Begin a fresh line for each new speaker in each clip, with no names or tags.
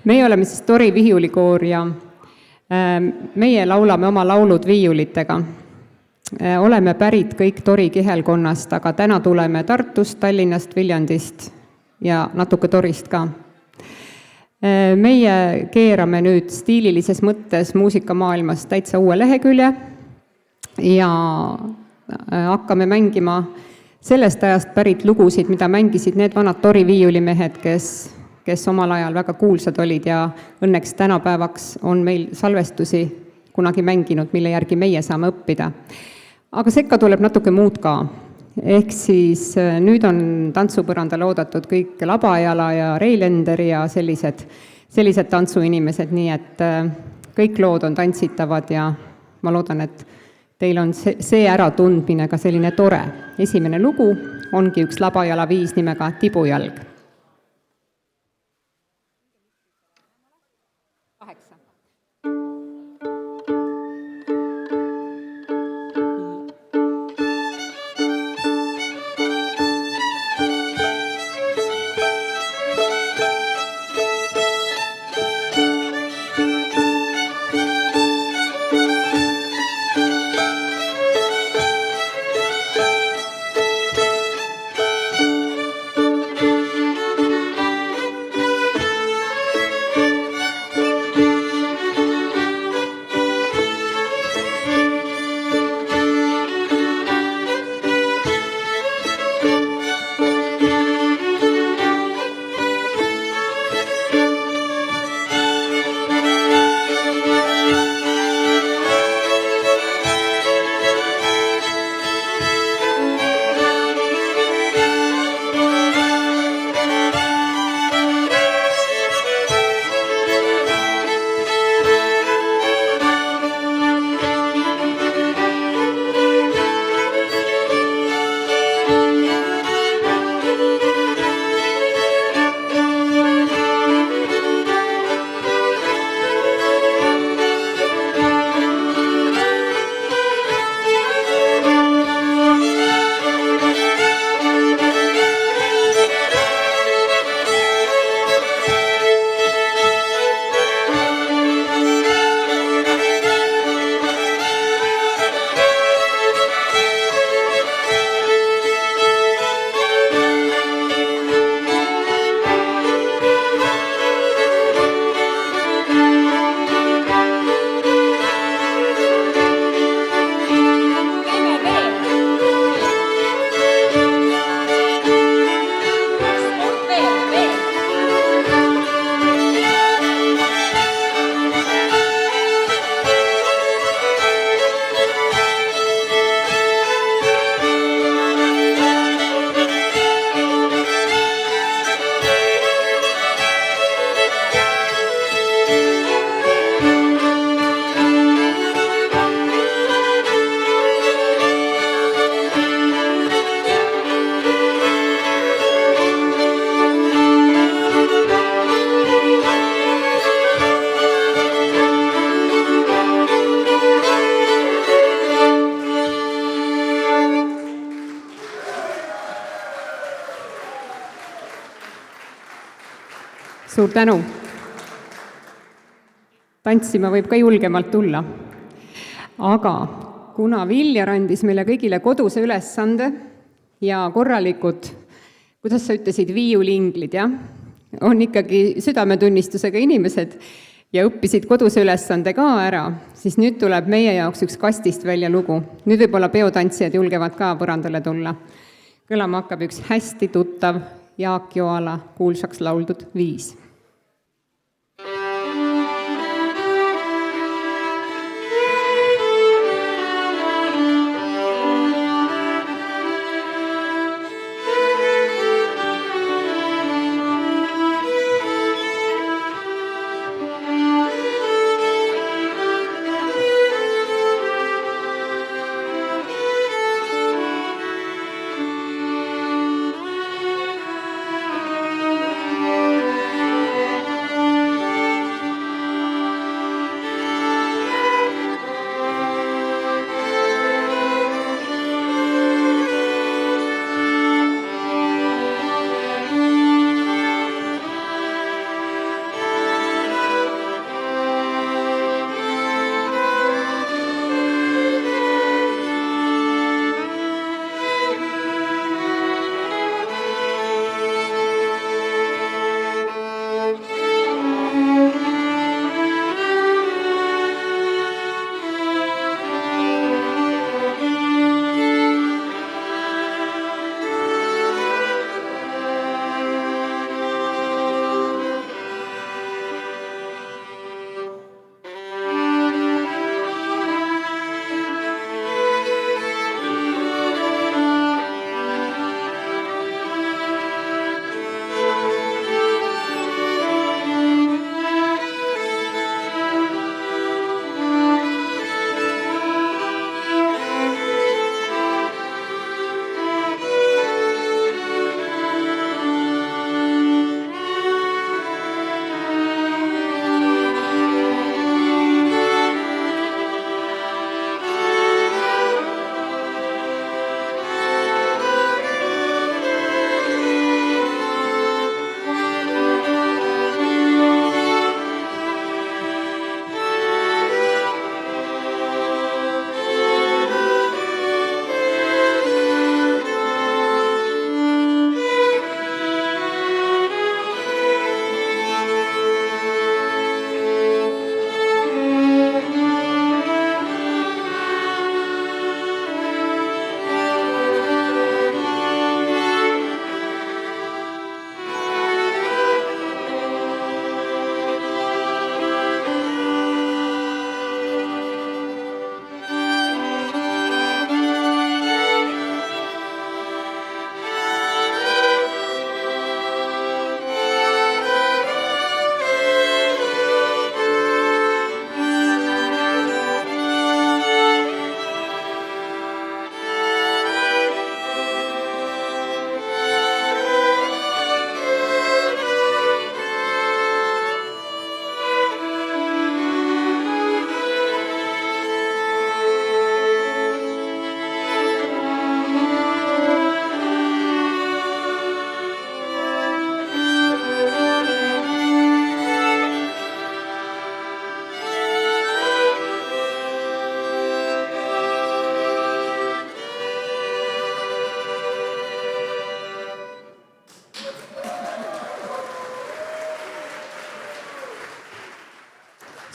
meie oleme siis Tori viiulikoor ja meie laulame oma laulud viiulitega. Oleme pärit kõik Tori kihelkonnast, aga täna tuleme Tartust, Tallinnast, Viljandist ja natuke Torist ka. Meie keerame nüüd stiililises mõttes muusikamaailmas täitsa uue lehekülje ja hakkame mängima sellest ajast pärit lugusid, mida mängisid need vanad Tori viiulimehed, kes omal ajal väga kuulsad olid ja õnneks tänapäevaks on meil salvestusi kunagi mänginud, mille järgi meie saame õppida. Aga sekka tuleb natuke muud ka. Ehk siis nüüd on tantsupõrandal oodatud kõik Labajala ja Reilender ja sellised tantsuinimesed, nii et kõik lood on tantsitavad ja ma loodan, et teil on see äratundmine ka selline tore. Esimene lugu ongi üks Labajala viis nimega Tibujalg. Suur tänu. Tantsima võib ka julgemalt tulla. Aga kuna Viljar andis meile kõigile koduse ülesande ja korralikud, kuidas sa ütlesid, viiulinglid, jah? On ikkagi südametunnistusega inimesed ja õppisid koduse ülesande ka ära, siis nüüd tuleb meie jaoks üks kastist välja lugu. Nüüd võib-olla peotantsijad julgevad ka põrandale tulla. Kõlama hakkab üks hästi tuttav Jaak Joala kuulsaks lauldud viis.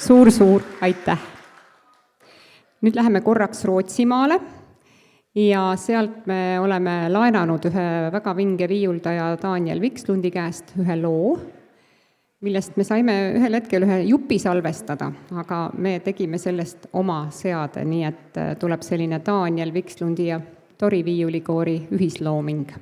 suur aitäh! Nüüd läheme korraks Rootsimaale ja sealt me oleme laenanud ühe väga vinge viiuldaja Daniel Vikslundi käest ühe loo, millest me saime ühel hetkel ühe jupi salvestada, aga me tegime sellest oma seade, nii et tuleb selline Daniel Vikslundi ja Tori viiulikoori ühislooming.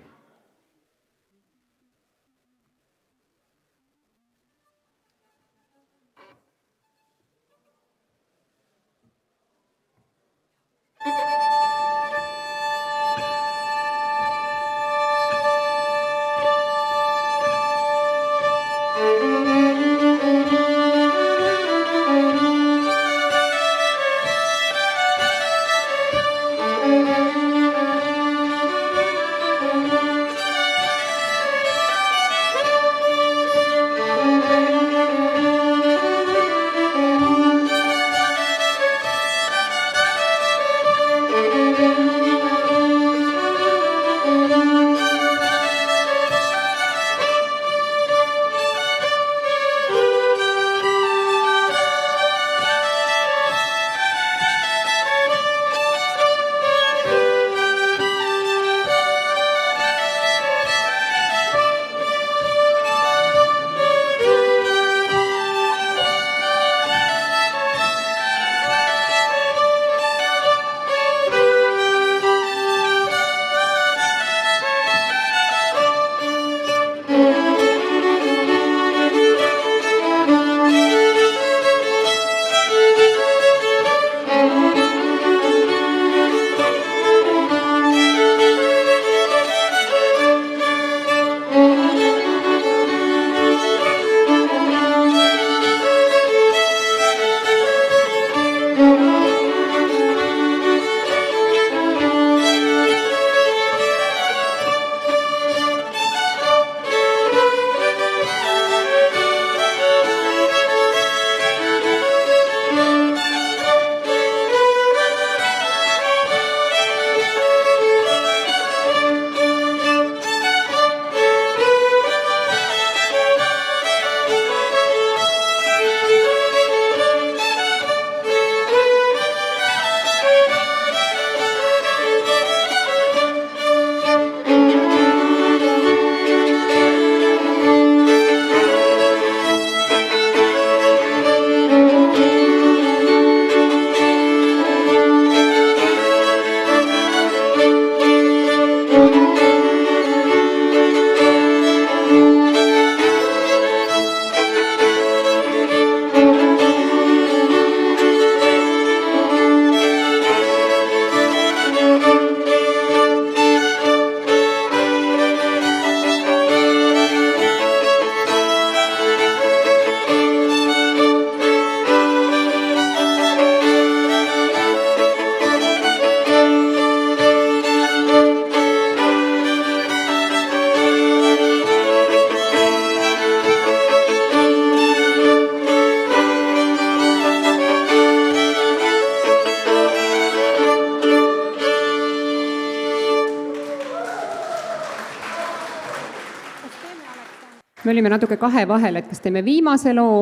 Me olime natuke kahe vahel, et kas teeme viimase loo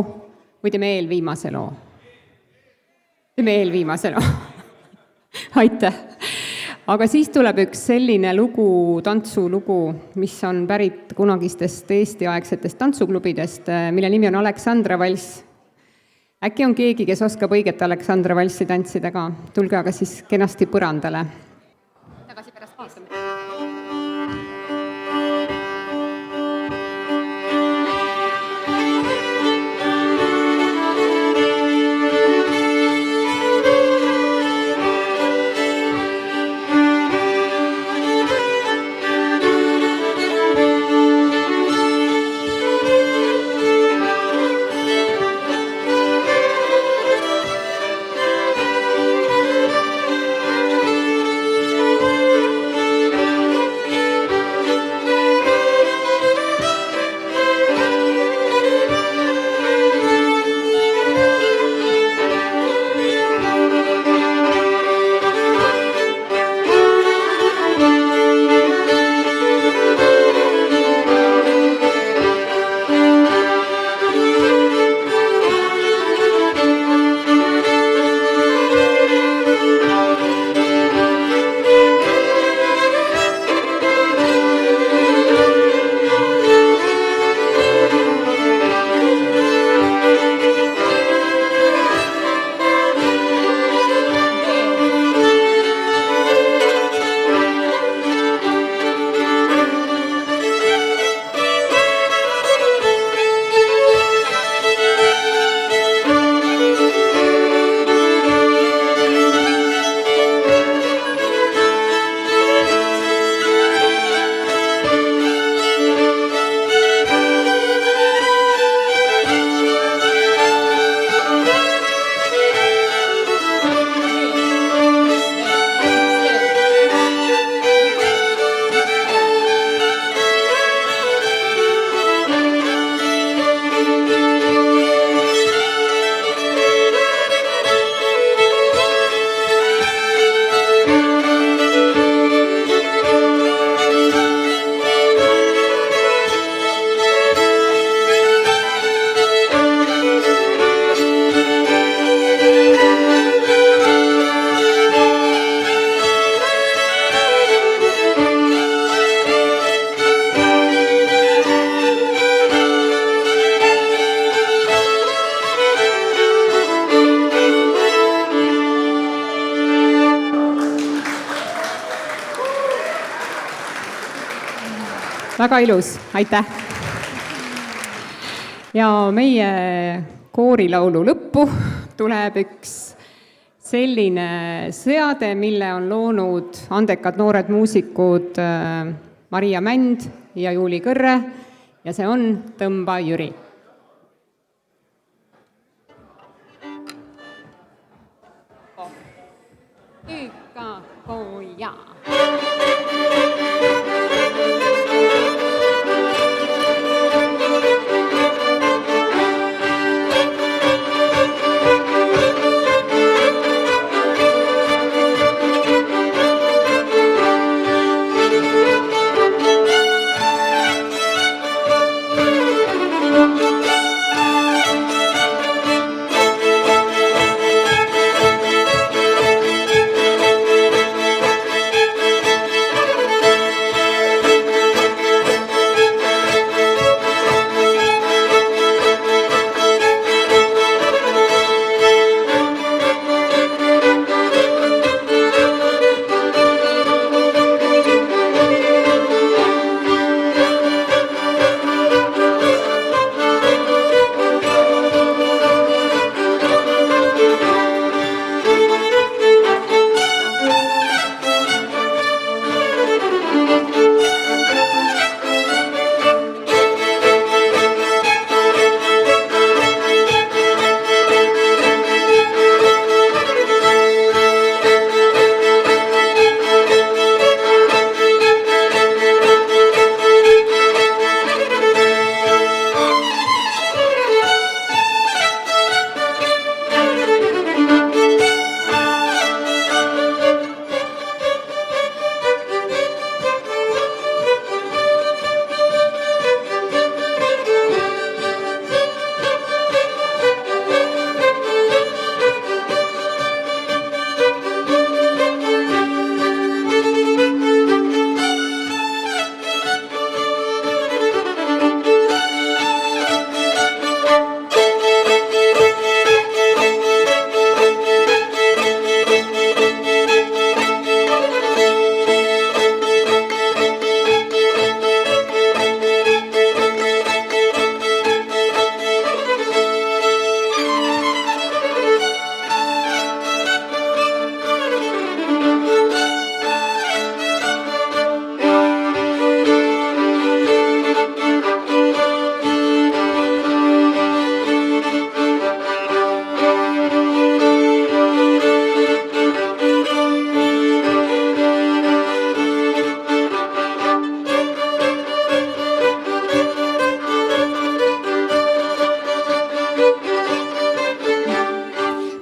või teeme eelviimase loo? Teeme eelviimase loo. Aitäh! Aga siis tuleb üks selline lugu, tantsulugu, mis on pärit kunagistest Eesti-aegsetest tantsuklubidest, mille nimi on Aleksandra valss. Äkki on keegi, kes oskab õiget Aleksandra valssi tantsida ka? Tulge aga siis kenasti põrandale. Tagasi pärast vaatame. väga ilus, aitäh! Ja meie koorilaulu lõppu tuleb üks selline seade, mille on loonud andekad noored muusikud Maria Mänd ja Juuli Kõrre ja see on Tõmba Jüri. Koja.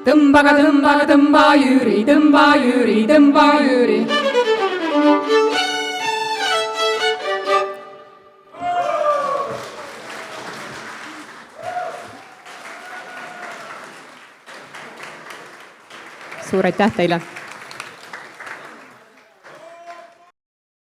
Tõmbaga, tõmbaga, tõmba Jüri, tõmba Jüri, tõmba Jüri.
Suur aitäh teile!